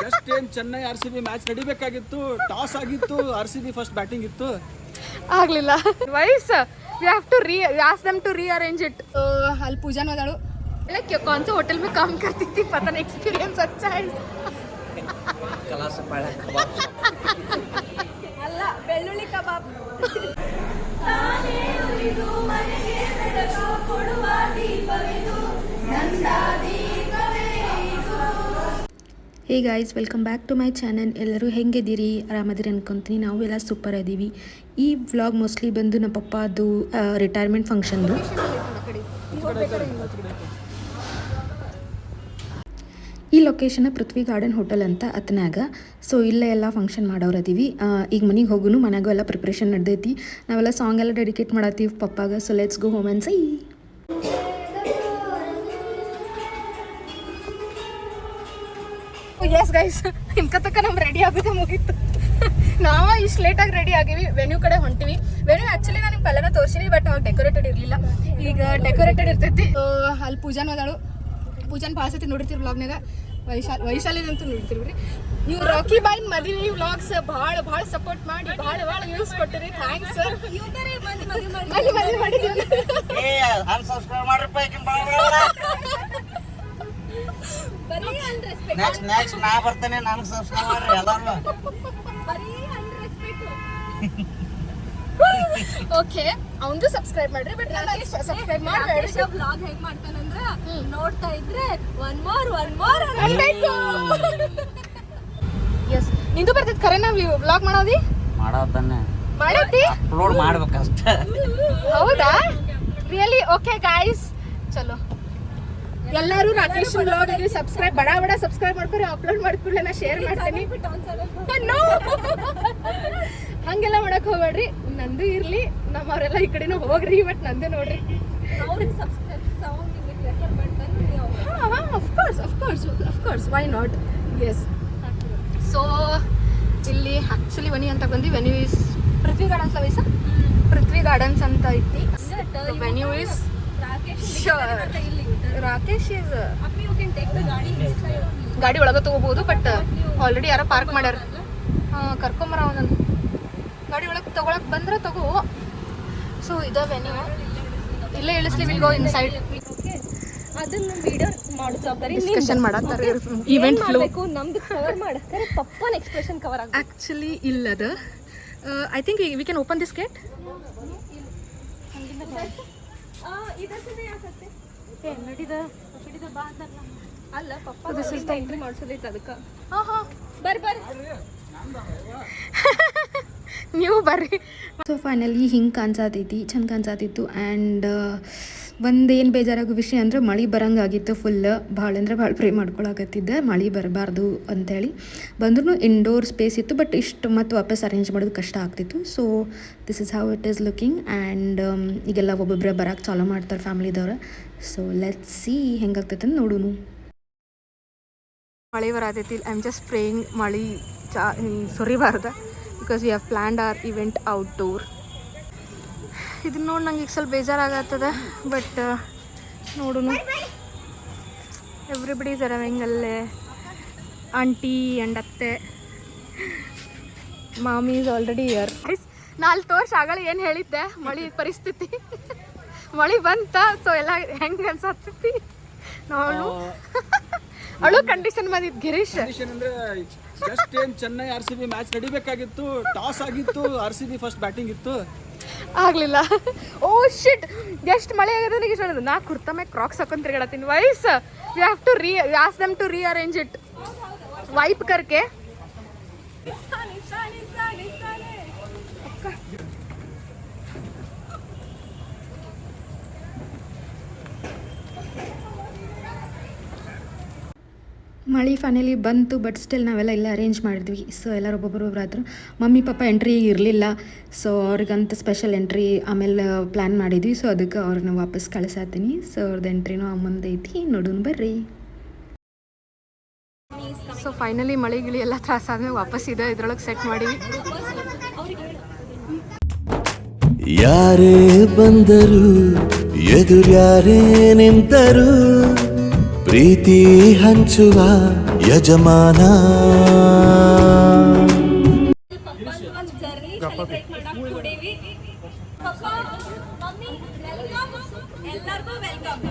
Just ಏನು Chennai RCB match ನಡಿಬೇಕಾಗಿತ್ತು, toss ಆಗಿತ್ತು, RCB ಫಸ್ಟ್ ಬ್ಯಾಟಿಂಗ್ ಇತ್ತು, ಆಗ್ಲಿಲ್ಲ. ವೈಸ್ we have to ask them to rearrange it. तो हल पूजा न दाड़ू कौन से होटल में काम करती थी, पता नहीं, एक्सपीरियंस अच्छा है. कला से पड़ा कबाब ಅಲ್ಲ ಬೆಳ್ಳುಳ್ಳಿ ಕಬಾಬ್. Hey guys, welcome back to my channel. ಎಲ್ಲರೂ ಹೆಂಗಿದ್ದೀರಿ? ಆರಾಮದಿರಿ ಅನ್ಕೊತೀನಿ. ನಾವು ಎಲ್ಲ ಸೂಪರ್ ಇದ್ದೀವಿ. ಈ ವ್ಲಾಗ್ ಮೋಸ್ಟ್ಲಿ ಬಂದು ನಮ್ಮ ಪಪ್ಪದು ರಿಟೈರ್ಮೆಂಟ್ ಫಂಕ್ಷನ್ದು. ಈ ಲೊಕೇಶನ್ ಪೃಥ್ವಿ ಗಾರ್ಡನ್ ಹೋಟೆಲ್ ಅಂತ ಅತ್ನಾಗ. ಸೊ ಇಲ್ಲೇ ಎಲ್ಲ ಫಂಕ್ಷನ್ ಮಾಡೋರು ಅದೀವಿ. ಈಗ ಮನೆಗೆ ಹೋಗುನು, ಮನೆಗೂ ಎಲ್ಲ ಪ್ರಿಪ್ರೇಷನ್ ನಡೆದೈತಿ. ನಾವೆಲ್ಲ ಸಾಂಗ್ ಎಲ್ಲ ಡೆಡಿಕೇಟ್ ಮಾಡತ್ತೀವಿ ಪಪ್ಪಾಗ. So let's go home and ಸೈ. ಎಸ್ ಗೈಸ್, ಇನ್ಕ ತಕ್ಕ ನಮ್ಗೆ ರೆಡಿ ಆಗೋದೇ ಮುಗೀತು. ನಾವು ಇಷ್ಟು ಲೇಟಾಗಿ ರೆಡಿ ಆಗಿವಿ. ವೆನ್ಯೂ ಕಡೆ ಹೊಂಟಿವಿ. ವೆನ್ಯೂ ಆ್ಯಕ್ಚುಲಿ ನಾನು ನಿಮ್ಗೆ ಪಲ್ಲನ ತೋರಿಸಿನಿ, ಬಟ್ ಅವಾಗ ಡೆಕೋರೇಟೆಡ್ ಇರಲಿಲ್ಲ. ಈಗ ಡೆಕೋರೇಟೆಡ್ ಇರ್ತೈತಿ. ಅಲ್ಲಿ ಪೂಜಾನು ಅದಾಳು. ಪೂಜಾನ ಭಾಳ ಸತಿ ನೋಡಿರ್ತೀವಿ ವ್ಲಾಗ್ನಾಗ. ವೈಶಾಲಿದಂತೂ ನೋಡ್ತಿರ್ರಿ. ನೀವು ರಾಕಿ ಬಾಯ್ ಮದುವೆ ವ್ಲಾಗ್ಸ್ ಭಾಳ ಸಪೋರ್ಟ್ ಮಾಡಿ ಭಾಳ ವ್ಯೂಸ್ ಕೊಟ್ಟಿರಿ. Thanks sir. ಮದುವೆ ಮಾಡಿದ್ದೀವಿ. ನೆಕ್ಸ್ಟ್ ನಾ ಬರ್ತೇನೆ, ನಾನು ಸಬ್ಸ್ಕ್ರೈಬ್ ಮಾಡ್ರಿ ಎಲ್ಲರೂ. ಓಕೆ, ಅವಂದು ಸಬ್ಸ್ಕ್ರೈಬ್ ಮಾಡ್ರಿ, ಬಟ್ ಸಬ್ಸ್ಕ್ರೈಬ್ ಮಾಡಬೇಡಿ. ವ್ಲಾಗ್ ಹೆಂಗ್ ಮಾಡ್ತಾನಂದ್ರ ನೋಡ್ತಾ ಇದ್ರೆ ಒನ್ ಮೋರ್ ಅನ್ಬೇಕು. ಎಸ್, ನಿಂದು ಬರ್ತೈತಿ ಖರೆ ನಾವು ವ್ಲಾಗ್ ಮಾಡೋದನ್ನೇ ಮಾಡೈತಿ, ಅಪ್ಲೋಡ್ ಮಾಡ್ಬೇಕಷ್ಟ. ಹೌದಾ? ರಿಯಲಿ? ಓಕೆ ಗಾಯ್ಸ್, ಚಲೋ ಎಲ್ಲರೂ ರಾಕೇಶ್ ವ್ಲಾಗ್ ಸಬ್ಸ್ಕ್ರೈಬ್ ಬಡ ಸಬ್ಸ್ಕ್ರೈಬ್ ಮಾಡ್ಕೊರಿ. ಅಪ್ಲೋಡ್ ಮಾಡ್ಕೊಳ್ಳಿ, ನಾ ಶೇರ್ ಮಾಡ್ತೀನಿ. ಹಂಗೆಲ್ಲ ಮಾಡಕ್ ಹೋಗ್ಬೇಡ್ರಿ. ನಂದು ಇರ್ಲಿ, ನಮ್ಮವರೆಲ್ಲ ಈ ಕಡೆನೂ ಹೋಗ್ರಿ, ಬಟ್ ನಂದು ನೋಡ್ರಿ. Of course why not. Yes. So ಇಲ್ಲಿ ಆ್ಯಕ್ಚುಲಿ ವೆನ್ಯೂ ಅಂತ ಬಂದು, ವೆನ್ಯೂ ಇಸ್ ಪೃಥ್ವಿ ಗಾರ್ಡನ್ಸ್. ವಯಸ್ಸ ಪೃಥ್ವಿ ಗಾರ್ಡನ್ಸ್ ಅಂತ ಐತಿ. ವೆನ್ಯೂ ಇಸ್ ರಾಕೇಶ್ ಇಸ್ ಗಾಡಿ ಒಳಗೆ ತಗೋಬಹುದು, ಬಟ್ ಆಲ್ರೆಡಿ ಯಾರೋ ಪಾರ್ಕ್ ಮಾಡ್ಯಾರ. ಕರ್ಕೊಂಬರ ಅವನನ್ನು ಗಾಡಿ ಒಳಗೆ ತಗೊಳಕ್ ಬಂದ್ರೆ ತಗೋ. ಸೊ ಇದ ವೆನ್ಯೂ. ಇಲ್ಲೇ ಇಳಿಸ್ಲಿ, ವಿಲ್ ಗೋ ಇನ್ಸೈಡ್. ಅದನ್ನ ವಿಡಿಯೋ ಮಾಡೋ ಜವಾಬ್ದಾರಿ ಡಿಸ್ಕಷನ್ ಮಾಡತ್ತಾರೆ. ಇವೆಂಟ್ ಫ್ಲೋ ನಮ್ದು ಕವರ್ ಮಾಡಕ್ಕೆ ಪಪ್ಪನ ಎಕ್ಸ್ಪ್ರೆಷನ್ ಕವರ್ ಆಗ. ಆಕ್ಚುಲಿ ಇಲ್ಲದ I think we can open this gate. ಅಲ್ಲ ಪಪ್ಪ ಎಂಟ್ರಿ ಮಾಡ್ಸೋದೈತೆ ಅದಕ್ಕೆ. ಬರ್ರಿ ನೀವು ಬರ್ರಿ. ಸೊ ಫೈನಲಿ ಹಿಂಗೆ ಕಾಣಿಸತೈತಿ, ಚಂದ ಕಾಣಿಸತಿತ್ತು. ಆ್ಯಂಡ್ ಒಂದೇನು ಬೇಜಾರಾಗೋ ವಿಷಯ ಅಂದರೆ ಮಳೆ ಬರೋಂಗಾಗಿತ್ತು ಫುಲ್. ಭಾಳ ಅಂದರೆ ಭಾಳ ಪ್ರೇ ಮಾಡ್ಕೊಳಕತ್ತಿದ್ದೆ ಮಳೆ ಬರಬಾರ್ದು ಅಂಥೇಳಿ. ಬಂದ್ರೂ ಇಂಡೋರ್ ಸ್ಪೇಸ್ ಇತ್ತು, ಬಟ್ ಇಷ್ಟು ಮತ್ತು ವಾಪಸ್ ಅರೇಂಜ್ ಮಾಡೋದು ಕಷ್ಟ ಆಗ್ತಿತ್ತು. So this is how it is looking. And ಈಗೆಲ್ಲ ಒಬ್ಬೊಬ್ಬರೇ ಬರೋಕ್ಕೆ ಚಾಲೂ ಮಾಡ್ತಾರೆ ಫ್ಯಾಮ್ಲಿದವ್ರು. ಸೊ ಲೆಟ್ಸ್ ಸಿ ಹೆಂಗಾಗ್ತೈತೆ ಅಂತ ನೋಡೋಣ. ಮಳೆ ಬರತೈತಿ. ಐ ಆಮ್ ಜಸ್ಟ್ ಪ್ರೇಯಿಂಗ್ ಮಳೆ ಸುರಿಬಾರ್ದು, because we have planned our event outdoor. ಇದನ್ನ ನೋಡಿ ನಂಗೆ ಈಗ ಸ್ವಲ್ಪ ಬೇಜಾರಾಗತ್ತದ, ಬಟ್ ನೋಡೋಣ. ಎವ್ರಿಬಡಿ ಇಸ್ ಅರವಿಂಗ್ ಅಲ್ಲೇ. ಆಂಟಿ ಆ್ಯಂಡ್ ಅತ್ತೆ, ಮಾಮಿ ಈಸ್ ಆಲ್ರೆಡಿ ಇಯರ್. 4 ವರ್ಷ ಆಗಲ್ಲ ಏನು ಹೇಳಿದ್ದೆ ಮಳೆ ಪರಿಸ್ಥಿತಿ. ಮಳೆ ಬಂತ, ಸೊ ಎಲ್ಲ ಹೆಂಗೆ ಅನ್ಸತ್ತೈತಿ ನೋಡು. ಅಳು ಕಂಡೀಷನ್ ಬಂದಿದ್ದು ಗಿರೀಶ್. ಕಂಡೀಷನ್ ಅಂದ್ರೆ ಜಸ್ಟ್ ಏನು ಚೆನ್ನೈ RCB ಮ್ಯಾಚ್ ನಡಿಬೇಕಾಗಿತ್ತು, ಟಾಸ್ ಆಗಿತ್ತು, RCB ಫಸ್ಟ್ ಬ್ಯಾಟಿಂಗ್ ಇತ್ತು, ಆಗ್ಲಿಲ್ಲ. ಓ ಶಿಟ್, ಎಷ್ಟು ಮಳೆ ಆಗಿದೆ ನನಗೆ ಇಷ್ಟ ಹೇಳೋದು. ನಾ ಕುರ್ತಾ ಮ್ಯಾಗ ಕ್ರಾಕ್ಸ್ ಹಾಕೊಂಡು ತಿರ್ಗಾಡತ್ತೀನಿ. ವೈಸ್ we have to ask them to rearrange it. Wipe ಕರ್ಕೆ ಮಳೆ ಫೈನಲಿ ಬಂತು, ಬಟ್ ಸ್ಟಿಲ್ ನಾವೆಲ್ಲ ಎಲ್ಲ ಅರೇಂಜ್ ಮಾಡಿದ್ವಿ. ಸೊ ಎಲ್ಲರೂ ಒಬ್ಬೊಬ್ಬರು ಆದರು. ಮಮ್ಮಿ ಪಾಪ ಎಂಟ್ರಿ ಇರಲಿಲ್ಲ, ಸೊ ಅವ್ರಿಗಂತ ಸ್ಪೆಷಲ್ ಎಂಟ್ರಿ ಆಮೇಲೆ ಪ್ಲ್ಯಾನ್ ಮಾಡಿದ್ವಿ. ಸೊ ಅದಕ್ಕೆ ಅವ್ರನ್ನ ವಾಪಸ್ ಕಳಿಸಾತೀನಿ. ಸೊ ಅವ್ರದ್ದು ಎಂಟ್ರಿನೂ ಮುಂದೈತಿ, ನೋಡೋಣ ಬರ್ರಿ. ಸೊ ಫೈನಲಿ ಮಳೆ ಗಿಳಿ ಎಲ್ಲ ತ್ರಾಸಾದ್ಮೇಲೆ ವಾಪಸ್ ಇದೆ ಇದ್ರೊಳಗೆ ಸೆಟ್ ಮಾಡಿವಿ. ಯಾರೇ ಬಂದರು ಎದುರ್ಯಾರೇ ನಿಂತರು ಪ್ರೀತಿ ಹಂಚುವ ಯಜಮಾನ. ಒಂದು ಜರ್ನಿ ಸೆಲೆಬ್ರೇಟ್ ಮಾಡಕ್ ಕೂಡೀವಿ. ಪಪ್ಪ ಮಮ್ಮಿ ವೆಲ್ಕಮ್, ಎಲ್ಲರಿಗೂ ವೆಲ್ಕಮ್.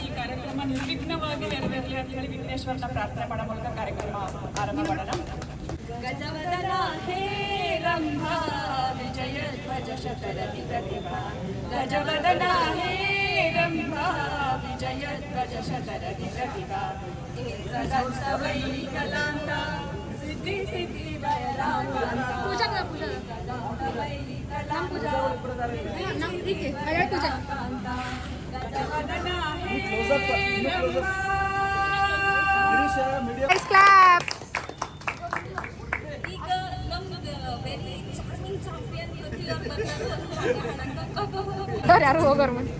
ಈ ಕಾರ್ಯಕ್ರಮ ನಿರ್ವಿಘ್ನವಾಗಿ ನೆರವೇರಲಿ ಅಂತ ಹೇಳಿ ವಿಘ್ನೇಶ್ವರನ ಪ್ರಾರ್ಥನೆ ಮಾಡೋ ಮೂಲಕ ಕಾರ್ಯಕ್ರಮ ಆರಂಭ ಮಾಡೋಣ. ಗಜವದನ ಹೇ ರಂಭ ವಿಜಯ ಧ್ವಜ ಶತರಥಿ ಪ್ರತಿಭಾ. ಗಜವದನ ಹೇ ರಂಭ ವಿಜಯ ಧ್ವಜ ಶತರಥಿ ಪ್ರತಿಭಾ. ಏಕದಂತ ವೈಕಲಾಂತ ಸಿದ್ಧಿ ಸಿದ್ಧಿ ಬಯಲಾಂತ. ಪೂಜಾ ಗಜವದನ ಹೇ ರಂಭ. ಈಗ ನಮ್ದು ವೆರಿ ಚಾರ್ಮಿಂಗ್ ಚಾಂಪಿಯನ್ ಯಾರು ಹೋಗೋರು ಮನೆ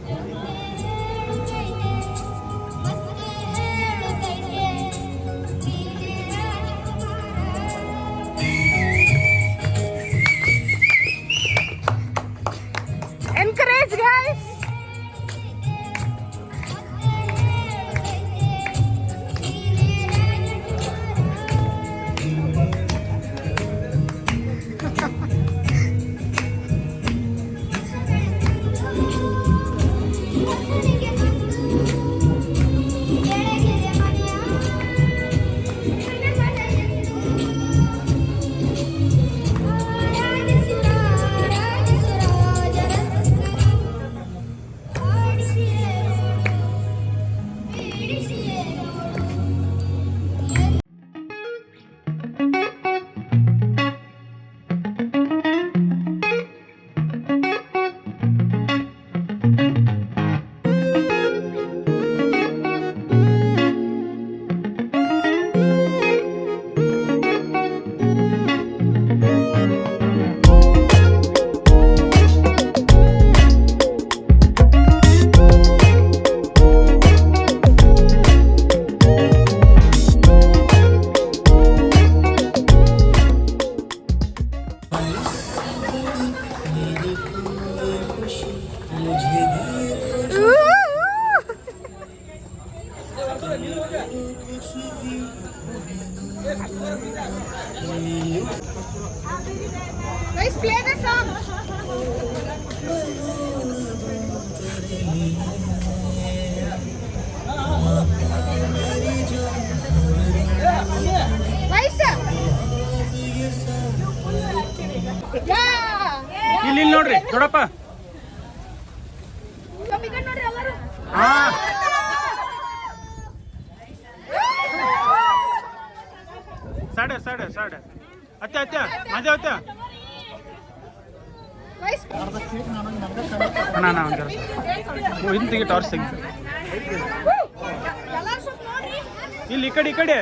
encourage guys. Guys, play the song. Guys, yeah. ಇಲ್ಲಿ ನೋಡ್ರಿ ದೊಡ್ಡಪ್ಪ. ನೋಡ್ರಿ ಎಲ್ಲರೂ. ಸಾಡೆ ಅತ್ತೆ ಮಜಾ ಅತ್ತೆ Guys, ಅಣ್ಣ ಇಂತಿಗೆ ಟಾರ್ಚ್ ತೆಗಿ ಎಲ್ಲರೂ ಸ್ವಲ್ಪ ನೋಡ್ರಿ. ಇಲ್ಲಿ ಈ ಕಡೆ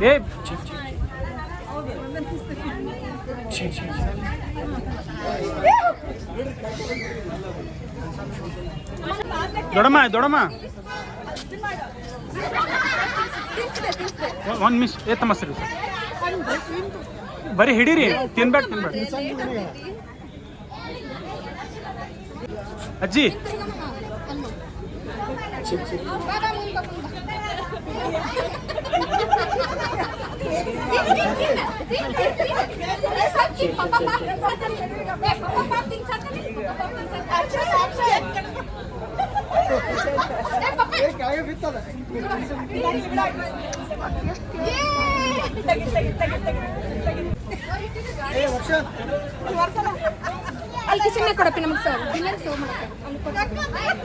ಏ ದೊಡಮ್ಮ ಒಂದು ಮಿಸ್ ತಮ್ಮ ಸರಿ ಬರೀ ಹಿಡೀರಿ ತಿನ್ಬೇಡ ಅಜ್ಜಿ ಅಲ್ಲಿ ಕಿಚನ್ ಕೊಡಪ್ಪಿ ನಮಗೆ ಸರ್ ಬಿಲ್ಲನ್ ಸೋ ಮಾಡಕ್ಕೆ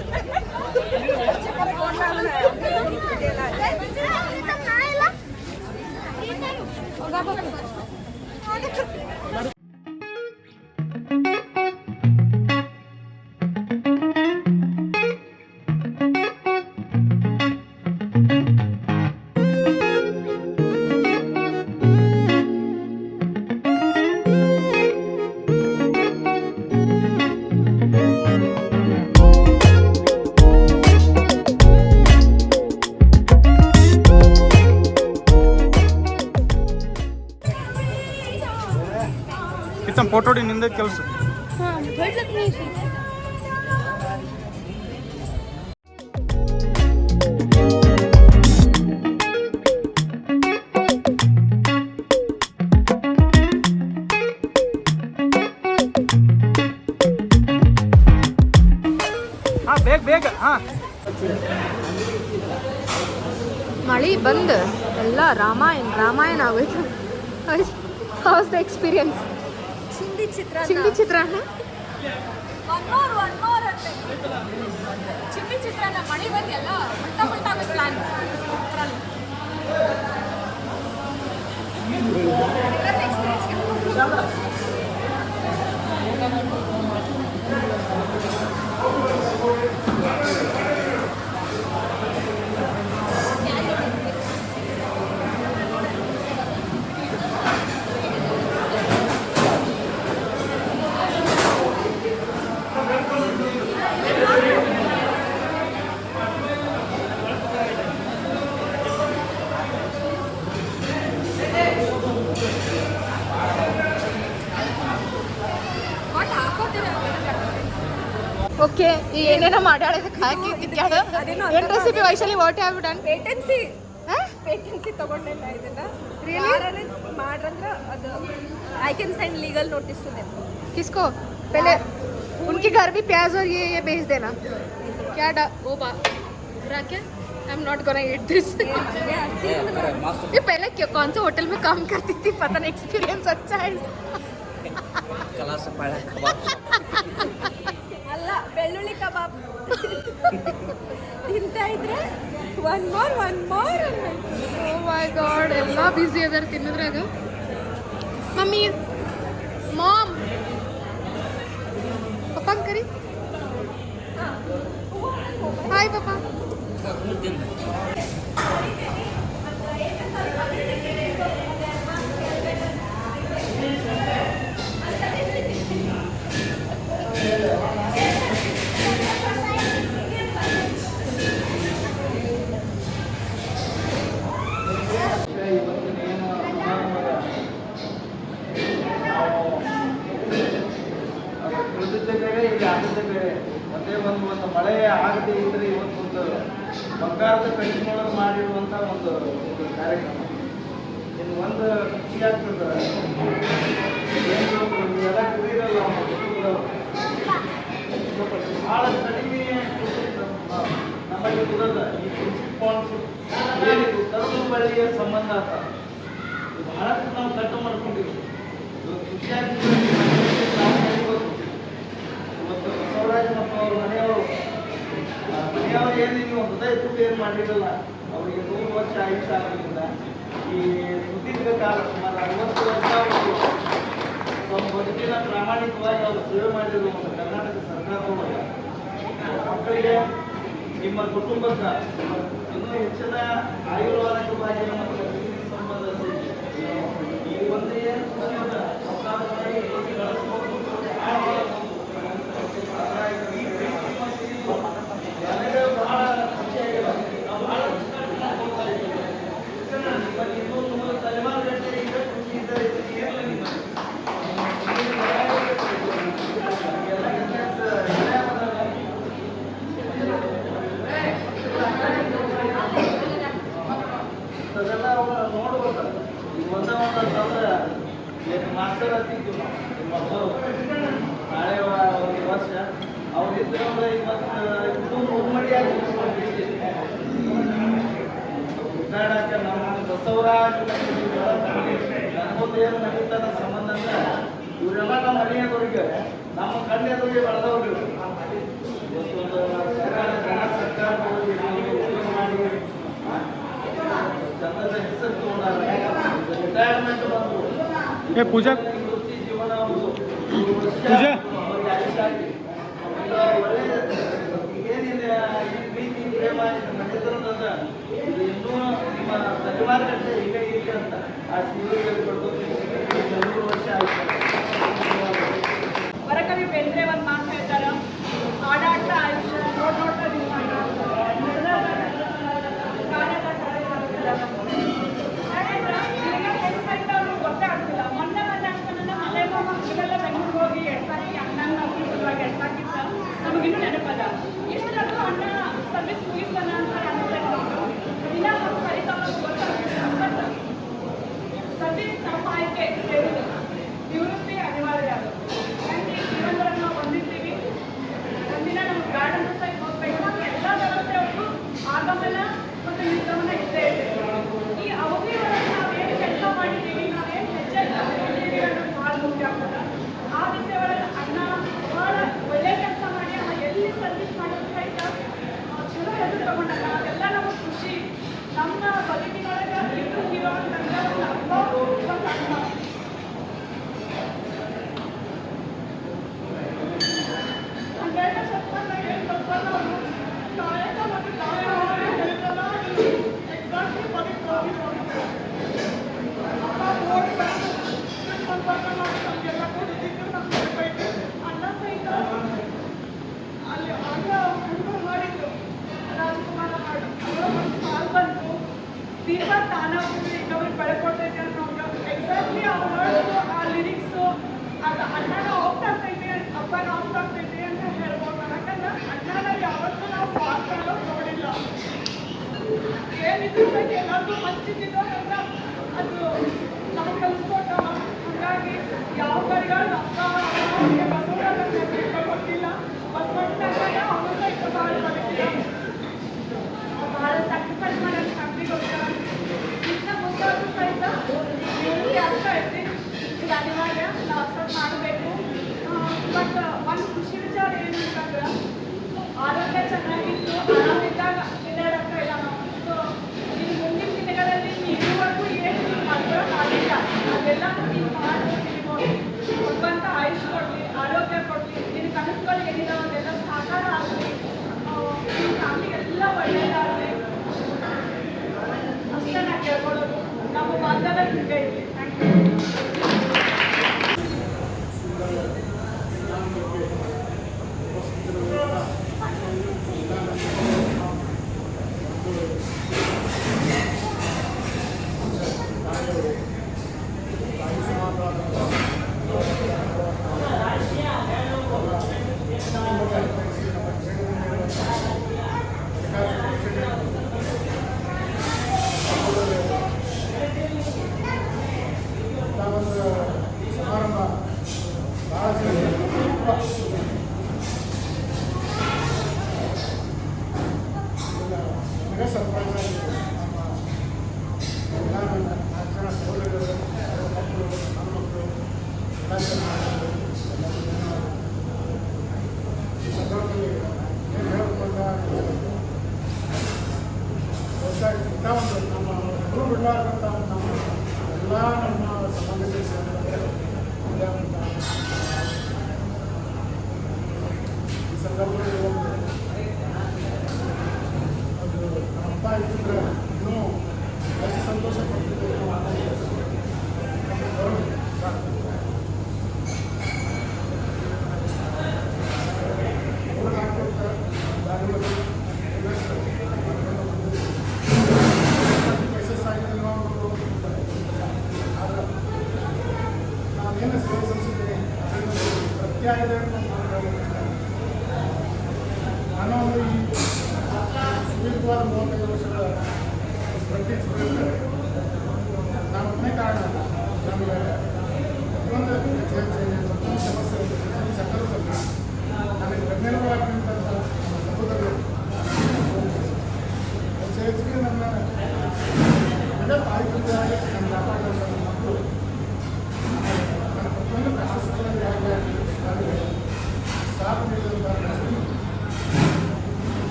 ಪ್ರೀತಮ್ ಫೋಟೋ ಹೊಡಿ, ನಿಂದೆ ಕೆಲಸ. ಬೇಗ ಬೇಗ. ಹಾಂ, ಮಳೆ ಬಂದು ಎಲ್ಲ ರಾಮಾಯಣ ಆಗೋಯ್ತು. House the experience? ಚಿಂದಿ ಚಿತ್ರಾನ್ನ ಚಿಂದಿ ಚಿತ್ರಾನ್ನ ಮಳೆ ಬಂದು ಎಲ್ಲ ಉಲ್ಟಾ ಪ್ಲಾನ್. ಓಕೆ, ಈಗ ಏನೇನೋ ಮಾಡ್ಯಾಳ ಇದಕ್ಕೆ ಹಾಕಿ ಏನು recipe Vaishali? What have done? ಪೇಟೆನ್ಸಿ ತಗೊಂಡಿಲ್ಲ ಇದನ್ನ. ಯಾರನ್ನ ಮಾಡ್ರಂದ್ರೆ ಅದು I can send legal notice to them. किसको? पहले उनके घर भी प्याज और ये भेज देना. क्या वो क्या? I am not gonna eat this. ये पहले क्यों कौन से होटल में काम करती थी? पता नहीं, एक्सपीरियंस अच्छा है. ಅಲ್ಲ, ಬೆಳ್ಳುಳ್ಳಿ ಕಬಾಬ್ ತಿಂತಾ ಇದ್ರೆ ಒನ್ ಮೋರ್ ಓ ಮೈ ಗಾಡ್, ಎಲ್ಲ ಬ್ಯುಸಿ ಅದಾರ ತಿನ್ನೋದ್ರಾಗ. ಮಮ್ಮಿ, ಮಾಮ್, ಪಪ್ಪ ಕರಿ. ಹಾಯ್ ಪಪ್ಪ. ಮತ್ತೆ ಒಂದು ಮಳೆ ಆಗದೆ ಇದ್ರೆ ಇವತ್ತೊಂದು ಬಂಗಾರದ ಕಟ್ಟಿನೊಳಗೆ ಮಾಡಿರುವಂಥ ಒಂದು ಕಾರ್ಯಕ್ರಮ. ಇನ್ನು ಒಂದು ಖುಷಿ ಆಗ್ತದೆ, ಎಲ್ಲ ಕುಡಿಯಲ್ಲ ಭಾಳ ಕಡಿಮೆ ನಮಗೆ ಕುಡದ ಈ ಪ್ರಿನ್ಸಿಪಾಲ್ಸ್ ಏನಿದು ತರುಣು ಬಳಿಯ ಸಂಬಂಧ ಅಂತ ಬಹಳಷ್ಟು ನಾವು ಕಟ್ಟು ಮಾಡ್ಕೊಂಡಿದ್ವಿ. ಖುಷಿ ಆಗ್ತದೆ. ಇವತ್ತು ಬಸವರಾಜ್ ಮತ್ತು ಅವ್ರ ಮನೆಯವರು ಏನು ನೀವು ಹೃದಯ ತುಂಬ ಏನು ಮಾಡಿರಲ್ಲ, ಅವರಿಗೆ 100 ವರ್ಷ ಆಯುಷ್ಯ ಆಗೋದ್ರಿಂದ ಈ ಸುದೀರ್ಘ ಕಾಲ ಸುಮಾರು 60 ವರ್ಷ ಅವರು ತಮ್ಮ ಬದುಕಿನ ಪ್ರಾಮಾಣಿಕವಾಗಿ ಅವರು ಸೇವೆ ಮಾಡಿರುವ ಒಂದು ಕರ್ನಾಟಕ ಸರ್ಕಾರದೊಳಗೆ ಮಕ್ಕಳಿಗೆ, ನಿಮ್ಮ ಕುಟುಂಬದ ಇನ್ನೂ ಹೆಚ್ಚಿನ ಆಯುರ್ವಾದಕವಾಗಿ ಮತ್ತು ಸಂಬಂಧ ಈ ಒಂದು ಏನು ಅವಕಾಶವಾಗಿ ಬಳಸ್ಬೋದು. ಬಹಳ ಖುಷಿಯಾಗಿದೆ. ನಾವು ಬಹಳ ಇನ್ನೂ 100 ತಲೆಮಾರು ಗಂಟೆ ಈಗ ಖುಷಿ ಇದ್ದಾರೆ. ಅದೆಲ್ಲ ನೋಡ್ಬೇಕು. ಈಗ ಒಂದಂದ್ರೆ ಏನು ಮಾಸ್ಟರ್ ಹತ್ತಿದ್ದು ನಾವು ನಾಳೆ ಒಂದು ವರ್ಷ ಅವ್ರಿದ್ರೆ ಇವತ್ತು ಮುಮ್ಮಡಿಯಾಗಿ ಉದ್ದಾಡಕ್ಕೆ ನಮ್ಮ ಬಸವರಾಜ್ ನನಗೊಂದು ಏನು ನಡೀತಾನ ಸಂಬಂಧ ಅಂದ್ರೆ ಇವರೆಲ್ಲ ನಮ್ಮ ಮನೆಯದವ್ರಿಗೆ, ನಮ್ಮ ಕಣ್ಣೆದುರಿಗೆ ಬೆಳೆದವ್ರು. ಇವತ್ತೊಂದು ಸರ್ಕಾರದವ್ರಿಗೆ ಮಾಡಿ ಚಂದದ ಹೆಸರು ತಗೊಂಡಾಗ ರಿಟೈರ್ಮೆಂಟ್ ಬಂದು ಪೂಜಾ ವೃತ್ತಿ ಜೀವನ ಒಂದು ಪೂಜಾ ಆಯುಷ್ಯ ಆಗಿ ಏನಿದೆ ಈ ಪ್ರೀತಿ ಪ್ರೇಮ ನಡೆದಿರೋದ ಇದು ಇನ್ನೂ ನಿಮ್ಮ ತಲೆಮಾರು ಗಂಟೆ ಈಗ ಇದೆ ಅಂತ ಆ ಶಿವರಿಗೆ ಕೊಟ್ಟು 100 ವರ್ಷ ಆಯ್ತು. ವರಕವಿ ಬೇಂದ್ರೆ ಒಂದು ಮಾತು ಹೇಳ್ತಾರೆ, ಆಡಾಟ ಆಯುಷ್ಯ ನೋಡೋಟ ಗೊತ್ತೇ ಆಗ್ತಿಲ್ಲ. ಮೊನ್ನೆ ಅಷ್ಟನ್ನ ಮನೆ ಸಮಾಧಾನ ಮತ್ತು ಯುದ್ಧವನ್ನ ಇದ್ದೇ ಇದೆ. ಈ ಅವಧಿ ಒಳಗೆ ನಾವೇನು ಕೆಲಸ ಮಾಡಿದ್ದೀವಿ, ನಾವೇನು ಹೆಜ್ಜೆ ಇಟ್ಟಿದ್ದೀವಿ ಅನ್ನೋದು ಭಾಳ ಮುಖ್ಯ ಆಗ್ತದೆ. ಆ ದಿಸೆ ಒಳಗೆ ಅಣ್ಣ ಭಾಳ ಒಳ್ಳೆ ಕೆಲಸ ಮಾಡಿ ಎಲ್ಲಿ ಸರ್ವಿಸ್ ಮಾಡೋದು ಸಹಿತ ಚಲೋ ಹೆಸರು ತಗೊಂಡಲ್ಲ. ಅದೆಲ್ಲ ನಮಗೆ ಖುಷಿ. ನಮ್ಮ ಬದುಕಿನೊಳಗೆ ಇಟ್ಟು ಇರೋ ಅಂತಂದ್ರೆ ಒಂದು ಅನುಭವ, ಒಂದು ಅನುಭವ. ಹನ್ನೆರಡನೇ ಶತಮಾನದಾಗ ಏನು ಬಸವಣ್ಣವರು ಕಾಯಕ ಮತ್ತು ದಾಸೋಹ ಹೇಳಿದ್ರಲ್ಲ, ಅದು ಎಕ್ಸಾಕ್ಟ್ಲಿ ಬದುಕು ಹೋಗಿದ್ರು. ಅಪ್ಪ ಓಡಿ ಬಂದು ಸಂಪರ್ಕ ಮಾಡಿ ನಮಗೆಲ್ಲ ಕೊಡುತ್ತಿದ್ದು ನಮ್ಗೆ ಬೈತು. ಅಣ್ಣ ಸಹಿತ ಅಲ್ಲಿ ಆಗ ಹುಡುಗರು ಮಾಡಿದ್ರು ರಾಜಕುಮಾರ ಹಾಡು. ಅವರ ಒಂದು ಸಾಲು ಬಂತು, ದೀಪ ತಾನಾಗಿ ಇನ್ನೊಬ್ರಿಗೆ ಬೆಳಕೊಡ್ತೈತೆ ಅನ್ನೋದು. ಎಕ್ಸಾಕ್ಟ್ಲಿ ಆ ವರ್ಡ್ಸು, ಆ ಲಿರಿಕ್ಸು, ಅದು ಅಣ್ಣನ ಹೋಗ್ತಾ ಆಗ್ತೈತೆ, ಅಪ್ಪನ ಹೋಗ್ತಾ ಆಗ್ತೈತೆ ಅಂತ ಹೇಳ್ಬೋದು. ಯಾಕಂದ್ರೆ ಅಣ್ಣನ ಯಾವತ್ತೂ ನಾವು ಸ್ವಾರ್ಥ ನೋಡಿಲ್ಲ. ಏನಿದ್ರು ಸಹಿತ ಎಲ್ಲರಿಗೂ ಹಂಚಿದ್ದು ಅಂತ ಅದು ನಾವು ಕಲಿಸ್ಕೊಟ್ಟ. ಹಾಗಾಗಿ ಯಾವ ಕಡೆಗಳು ಅಪ್ಪ ಅವ್ರಿಗೆ ಬಸವಣ್ಣ ಗೊತ್ತಿಲ್ಲ. ಬಸವಣ್ಣ ಅವರು ಸಹಿತ ಭಾಳ ಬದುಕಿಲ್ಲ, ಭಾಳ ಸ್ಯಾಕ್ರಿಫೈಸ್ ಮಾಡೋದು ಫ್ಯಾಮಿಲಿಗೋಸ್ಕರ. ಇನ್ನ ಮುಂದಾದ್ರೂ ಸಹಿತ ಇಲ್ಲಿ ಅರ್ಥ ಐತಿ, ಇದು ಅನಿವಾರ್ಯ, ನಾವು ಅಕ್ಸೆಪ್ಟ್ ಮಾಡಬೇಕು. ಬಟ್ ಒಂದು ಖುಷಿ ವಿಚಾರ ಏನು ಅಂತಂದ್ರೆ ಆರೋಗ್ಯ ಚೆನ್ನಾಗಿತ್ತು, ಆರಾಮಿದ್ದಾಗ ತಿನ್ನಾಡಕ್ಕ ಇಲ್ಲ ನಾವು. ಸೊ ಇನ್ನು ಮುಂದಿನ ದಿನಗಳಲ್ಲಿ ಇದುವರೆಗೂ ಏನು ನೀವು ಮಾಡ್ಕೊಳ್ಳೋಕ್ಕಾಗಿಲ್ಲ, ಅದೆಲ್ಲನೂ ನೀವು ಮಾಡಿ ನೀವು ಭಗವಂತ ಆಯುಷ್ ಕೊಡಲಿ, ಆರೋಗ್ಯ ಕೊಡಲಿ, ನಿನ್ನ ಕನಸುಗಳು ಏನಿದಾವೆ ಅದೆಲ್ಲ ಸಾಕಾರ ಆಗಲಿ, ನಿಮ್ಮ ಫ್ಯಾಮಿಲಿಗೆಲ್ಲ ಒಳ್ಳೆಯದಾಗಲಿ ಅಷ್ಟೇ ನಾನು ಕೇಳ್ಕೊಳ್ಳೋದು. ನಮ್ಮ ಬಾಂಧವ್ಯ ಹಿಂಗೆ ಇರಲಿ. Thank you. ಸಮಾರಂಭ ಭಾಳ ನನಗೆ ಸರ್ಪ್ರೈಸ್ ಆಗಿದೆ. ನಮ್ಮ ಎಲ್ಲ 4 ಜನ ಸಹೋದರರು, ಮಕ್ಕಳು, ನನ್ನ ಮಕ್ಕಳು ಎಲ್ಲ ಚೆನ್ನಾಗಿ ಈ ಸಂದರ್ಭದಲ್ಲಿ ಏನು ಹೇಳ್ಕೊಂಡ ಇಂಥ ಒಂದು ನಮ್ಮ ಮಕ್ಕಳು ಬಿಡಲಾರ್ದಂಥ ನಮ್ಮ ಎಲ್ಲ ನಮ್ಮ ಸಂಬಂಧಿಕರು ಸೇರಿದಂತೆ ಈ ಸಂದರ್ಭದಲ್ಲಿ ಒಂದು ನಮ್ಮ ಅಪ್ಪ ಇದ್ದಿದ್ರೆ ಇನ್ನೂ ಎಷ್ಟು ಸಂತೋಷ ಪಡ್ತಿದ್ದೆ. ನಾನೇನು ಸೇವೆ ಸಲ್ಲಿಸಿದ್ದೀನಿ ಪ್ರತ್ಯಾಗಿದೆ ಅಂತ ನಾನು ಒಂದು ಈ ಸುದೀರ್ಘವಾದ 35 ವರ್ಷದ ಪ್ರಾಕ್ಟೀಸ್ ನಾನು ಒಬ್ಬನೇ ಕಾರಣ. ನಮಗೆ ಮತ್ತೊಂದು ಸಮಸ್ಯೆ ಸಕ್ಕರೆ ನನಗೆ ಬೆನ್ನೆಲುಬಾಗಿದ್ದಂಥ ಸಹೋದರರು ಹೆಚ್ಚಿಗೆ ನನ್ನ ತಾಯಿ